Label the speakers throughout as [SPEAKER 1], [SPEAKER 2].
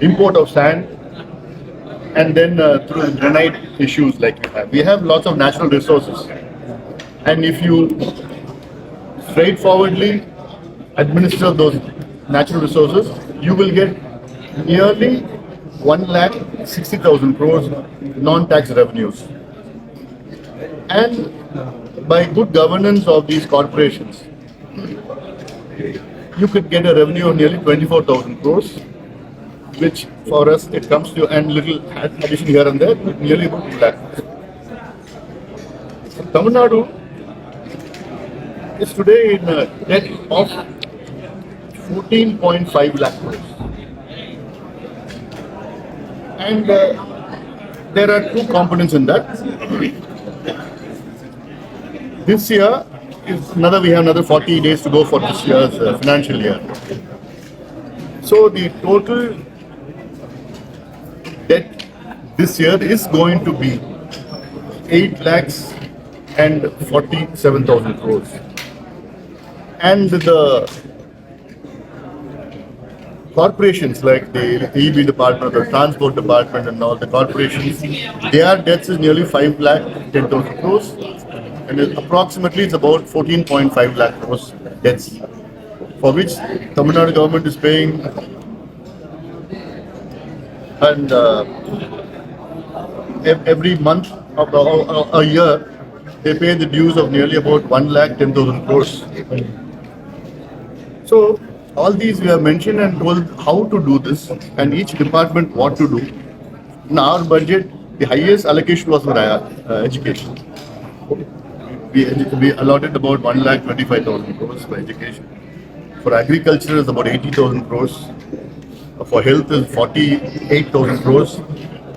[SPEAKER 1] import of sand, and then through granite issues like we have. We have lots of natural resources, and if you straightforwardly administer those natural resources, you will get nearly 1,60,000 crores non-tax revenues. And by good governance of these corporations, you could get a revenue of nearly 24,000 crores, which for us it comes to, and little addition here and there, nearly about 2 lakh crores. Tamil Nadu is today in a debt of 14.5 lakh crores. And there are two components in that. This year we have another 40 days to go for this year's financial year. So the total debt this year is going to be 8 lakhs and 47,000 crores. And the corporations like the EB department, the transport department and all the corporations, their debts is nearly 5 lakh 10,000 crores, and approximately it's about 14.5 lakh crores debts, for which Tamil Nadu government is paying, and every month of a year they pay the dues of nearly about 1 lakh 10,000 crores. So all these we have mentioned and told how to do this, and each department what to do. In our budget, the highest allocation was for education. We allotted about 1,25,000 crores for education. For agriculture is about 80,000 crores. For health is 48,000 crores.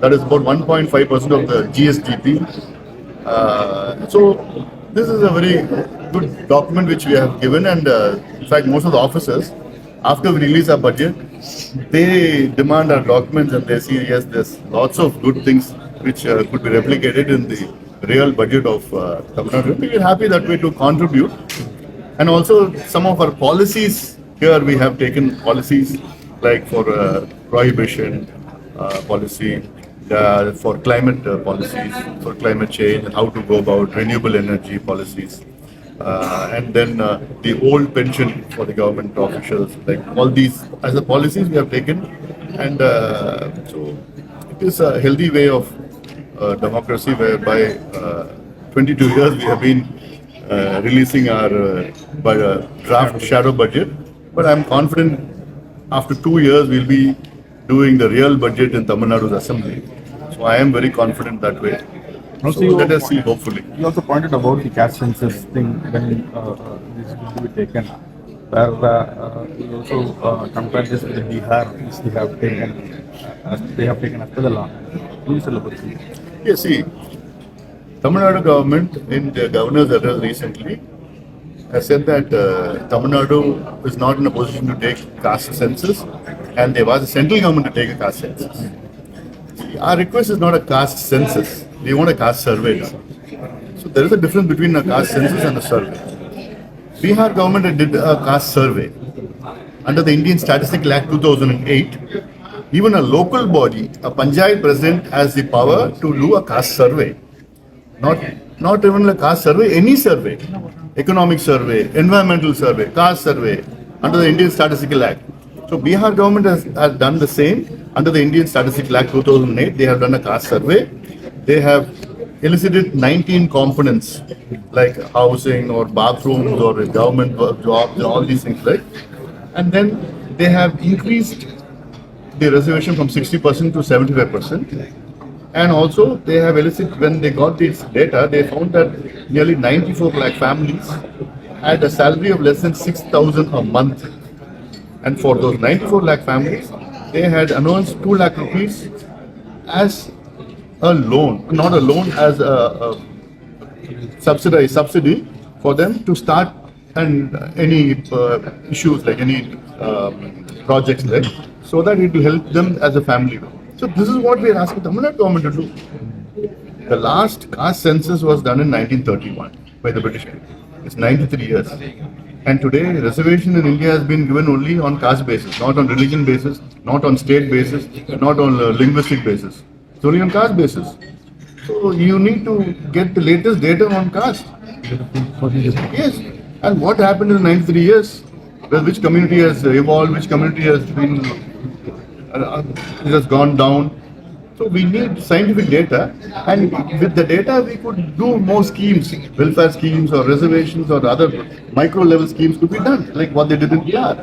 [SPEAKER 1] That is about 1.5% of the GSDP. So this is a very good document which we have given, and in fact most of the officers, after we release our budget, they demand our documents and they see, yes, there's lots of good things which could be replicated in the real budget of Tamil Nadu. We are happy that way to contribute. And also some of our policies, here we have taken policies like for prohibition policy, for climate policies, for climate change and how to go about renewable energy policies. And then the old pension for the government officials, like all these as the policies we have taken, and so it is a healthy way of democracy, whereby 22 years we have been releasing our draft shadow budget, but I am confident after 2 years we'll be doing the real budget in Tamil Nadu's assembly. So I am very confident that way. So let us see, hopefully.
[SPEAKER 2] You also pointed about the caste census thing when this will be taken, where you also compared this with the Bihar, which they have taken after the law. Please elaborate.
[SPEAKER 1] Yes, see, Tamil Nadu government in the governor's address recently has said that Tamil Nadu is not in a position to take caste census, and they've asked the central government to take a caste census. Our request is not a caste census. We want a caste survey. So there is a difference between a caste census and a survey. Bihar government did a caste survey under the Indian Statistical Act 2008. Even a local body, a panchayat president, has the power to do a caste survey. Not even a caste survey, any survey. Economic survey, environmental survey, caste survey under the Indian Statistical Act. So Bihar government has done the same under the Indian Statistical Act 2008. They have done a caste survey. They have elicited 19 components like housing or bathrooms or government work jobs, all these things, right? And then they have increased the reservation from 60% to 75%. And also they have elicited, when they got this data, they found that nearly 94 lakh families had a salary of less than 6,000 a month. And for those 94 lakh families, they had announced 2 lakh rupees as a loan, not a loan, as a subsidy for them to start and any issues like any projects there, so that it will help them as a family. So this is what we are asking the Tamil Nadu government to do. The last caste census was done in 1931 by the British people. It's 93 years. And today, reservation in India has been given only on caste basis, not on religion basis, not on state basis, not on linguistic basis. It's only on caste basis. So you need to get the latest data on caste. Yes. And what happened in the 93 years? Well, which community has evolved? Which community has been it has gone down? So we need scientific data, and with the data we could do more schemes, welfare schemes or reservations or other micro level schemes could be done, like what they did in PR.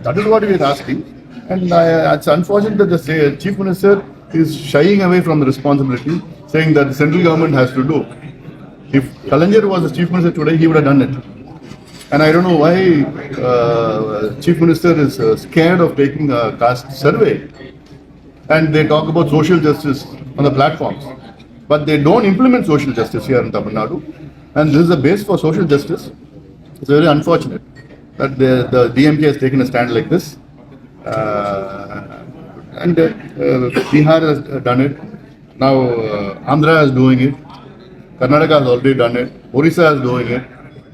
[SPEAKER 1] That is what we are asking, and it's unfortunate that the Chief Minister is shying away from the responsibility, saying that the central government has to do. If Kalaignar was the Chief Minister today, he would have done it. And I don't know why Chief Minister is scared of taking a caste survey. And they talk about social justice on the platforms. But they don't implement social justice here in Tamil Nadu. And this is the base for social justice. It's very unfortunate that the DMK has taken a stand like this. And Bihar has done it. Now Andhra is doing it. Karnataka has already done it. Orissa is doing it.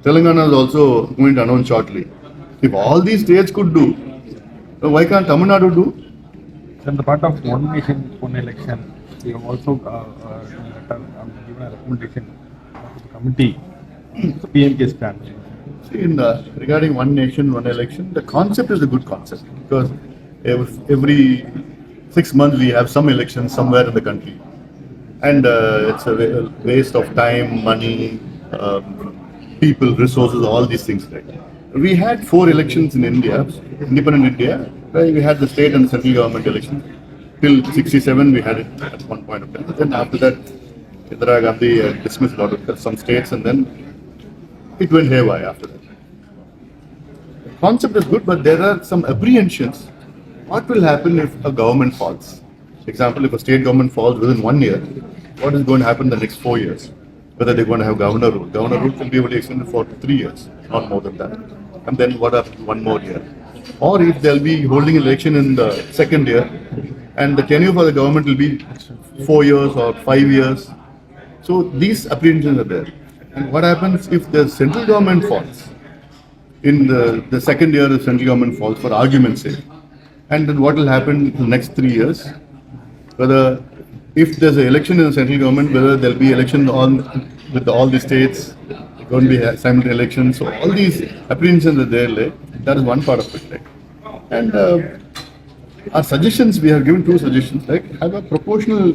[SPEAKER 1] Telangana is also going to announce shortly. If all these states could do, why can't Tamil Nadu do?
[SPEAKER 2] On the part of one nation, one election, we have also given a recommendation to the committee, the PMK stand.
[SPEAKER 1] See, regarding one nation, one election, the concept is a good concept because every 6 months we have some election somewhere in the country. And it's a waste of time, money, people, resources, all these things. Right? We had 4 elections in India, independent India, where we had the state and central government election. Till 67 we had it at one point of time. Then after that, Indira Gandhi dismissed a lot of some states and then it went haywire after that. The concept is good, but there are some apprehensions. What will happen if a government falls? For example, if a state government falls within 1 year, what is going to happen in the next 4 years? Whether they're going to have governor rule. Governor rule can be only extended for 3 years, not more than that. And then what after 1 more year? Or if they'll be holding an election in the second year, and the tenure for the government will be 4 years or 5 years. So these apprehensions are there. And what happens if the central government falls? In the second year, the central government falls for argument's sake. And then what will happen in the next 3 years? Whether if there's an election in the central government, whether there'll be election on with all the states, going to be simultaneous elections. So all these apprehensions are there. Like, that is one part of it. Like. And our suggestions, we have given 2 suggestions. Like have a proportional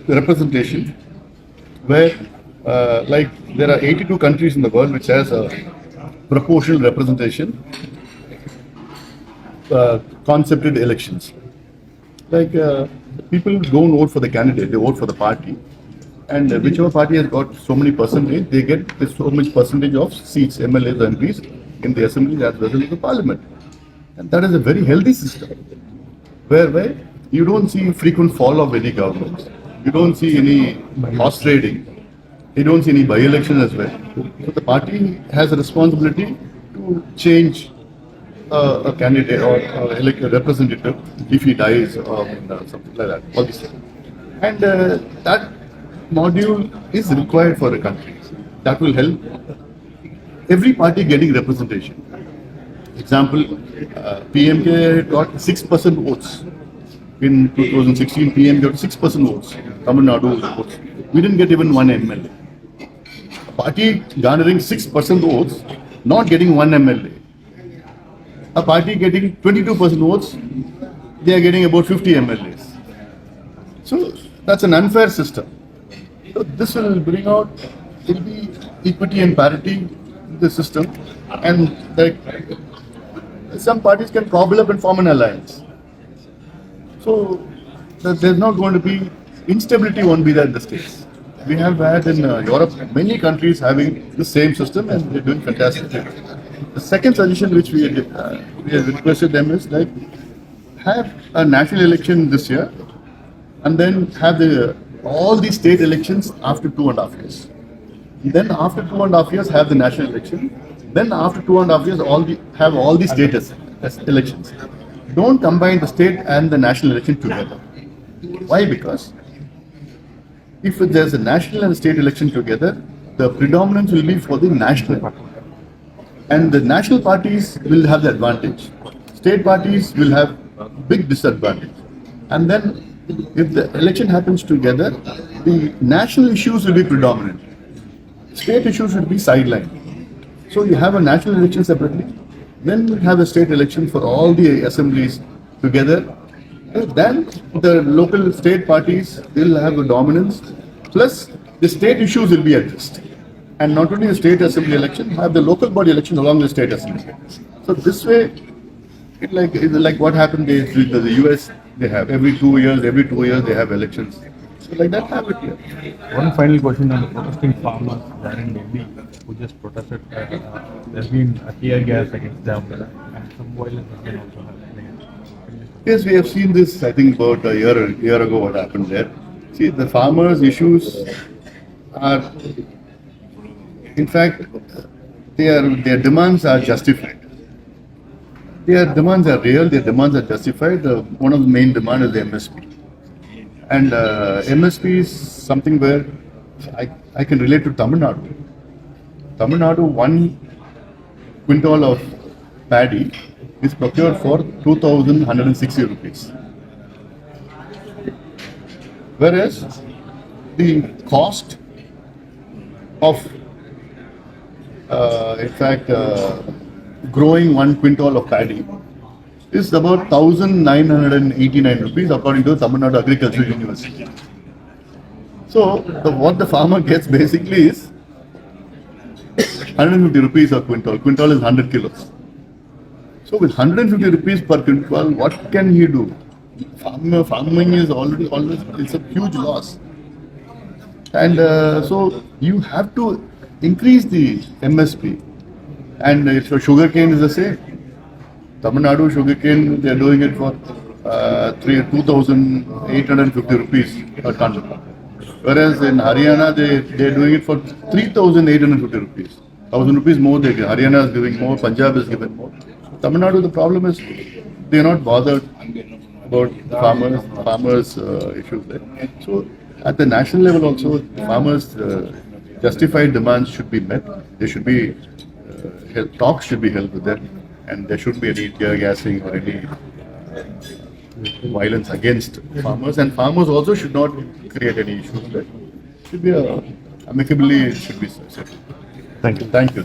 [SPEAKER 1] representation, where like there are 82 countries in the world which has a proportional representation, concepted elections. Like people don't vote for the candidate, they vote for the party. And whichever party has got so many percentage, they get so much percentage of seats, MLAs and MPs in the assembly as well as in the parliament. And that is a very healthy system, where you don't see frequent fall of any government. You don't see any horse trading. You don't see any by-election as well. So the party has a responsibility to change a candidate or elect a representative if he dies or something like that. All these things. And that module is required for a country. That will help every party getting representation. Example, PMK got 6% votes. In 2016, PM got 6% votes. Tamil Nadu votes. We didn't get even one MLA. A party garnering 6% votes, not getting one MLA. A party getting 22% votes, they are getting about 50 MLAs. So that's an unfair system. So this will bring out, it will be equity and parity in the system, and like some parties can cobble up and form an alliance. So there's not going to be, instability won't be there in the states. We have had in Europe many countries having the same system and they're doing fantastic. The second suggestion which we have requested them is like have a national election this year and then have all the state elections after 2.5 years. Then after 2.5 years have the national election. Then after 2.5 years have all the state elections. Don't combine the state and the national election together. Why? Because if there's a national and state election together, the predominance will be for the national. And the national parties will have the advantage. State parties will have a big disadvantage. And then, if the election happens together, the national issues will be predominant. State issues will be sidelined. So you have a national election separately, then you have a state election for all the assemblies together. And then the local state parties will have a dominance, plus the state issues will be addressed. And not only the state assembly election, have the local body election along with state assembly. So this way, it's like what happened with the US, they have every 2 years they have elections. So like that have it here.
[SPEAKER 2] One final question on the protesting farmers there in Delhi who just protested. There's been a tear gas against them and some violence has been also happening.
[SPEAKER 1] Yes, we have seen this, I think, about a year ago what happened there. See, the farmers' issues are, in fact, their demands are justified. Their demands are real, their demands are justified. One of the main demands is the MSP. And MSP is something where I can relate to Tamil Nadu. Tamil Nadu, 1 quintal of paddy is procured for 2,160 rupees. Whereas the cost of, growing 1 quintal of paddy is about 1,989 rupees according to Tamil Nadu Agricultural University. So what the farmer gets basically is 150 rupees a quintal. Quintal is 100 kilos. So with 150 rupees per quintal, what can he do? Farming is always it's a huge loss. And so you have to increase the MSP. And if sugarcane is the same. Tamil Nadu sugarcane, they are doing it for 2,850 rupees per ton. Whereas in Haryana, they are doing it for 3,850 rupees. 1,000 rupees more they give. Haryana is giving more, Punjab is giving more. Tamil Nadu, the problem is they are not bothered about farmers' issues there. So at the national level also, farmers' justified demands should be met. There should be talks should be held with them, and there shouldn't be any tear gassing or any violence against farmers. And farmers also should not create any issues. There should be amicably it should be settled.
[SPEAKER 2] Thank you.
[SPEAKER 1] Thank you.